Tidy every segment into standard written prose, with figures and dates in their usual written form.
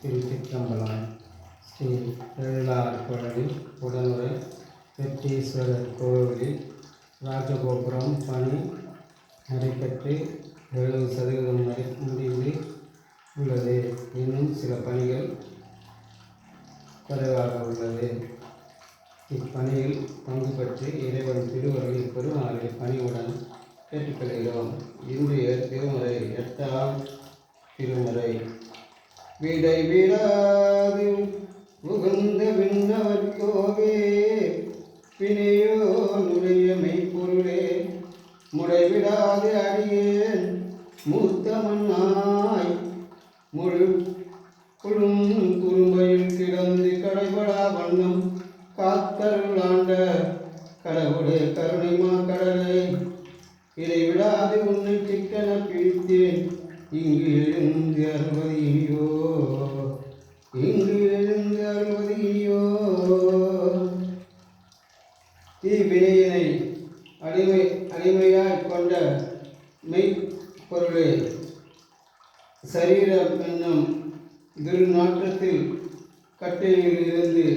திருச்சிற்றம்பலம். ஸ்ரீ வெள்ளார்குழலி உடனுரை வெற்றீஸ்வரர் கோவிலில் ராஜகோபுரம் பணி நடைபெற்று 70% முடிந்து உள்ளது. இன்னும் சில பணிகள் குறைவாக உள்ளது. இப்பணியில் பங்கு பெற்று இறைவன் திருவருளில் பெருமாளை பணியுடன் கேட்டுக்கொள்கிறோம். இன்றைய திருமுறை 8ஆம் திருமுறை. விடை விடாது உகந்த விண்ணவர்கோவே பிணையோ நுழைய மெய்ப்பொருளே முடைவிடாது அடியேன் மூத்த மண்ணாய் முழு குழும் குறும்பையில் கிடந்து கடைபடா வண்ணம் காத்தருளாண்ட கடவுளே கருணைமா கடலை இடைவிடாது உன்னை சிக்கன பிடித்தேன். இங்கு எழுந்து அருள்வது இனியோ, இங்கு எழுந்து அருள்வது இனியோ. தீவினையினை அடிமையாய் கொண்ட மெய்ப்பொருளே சரீரம் என்னும் துர்நாற்றத்தில் கட்டையில் இருந்து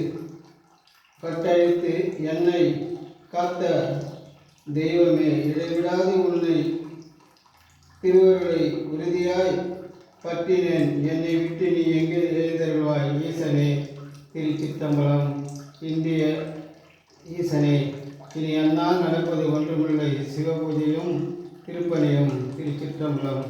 கட்டழித்து என்னை காத்த தெய்வமே, இடைவிடாது உன்னை திருவருளை உறுதியாய் பற்றினேன். என்னை விட்டு நீ எங்கே எழுந்தருள்வாய் ஈசனே. திருச்சிற்றம்பலம். இந்திய ஈசனே, இனி அண்ணா நடப்பது ஒன்றுமில்லை, சிவபூஜையும் திருப்பணியும். திருச்சிற்றம்பலம்.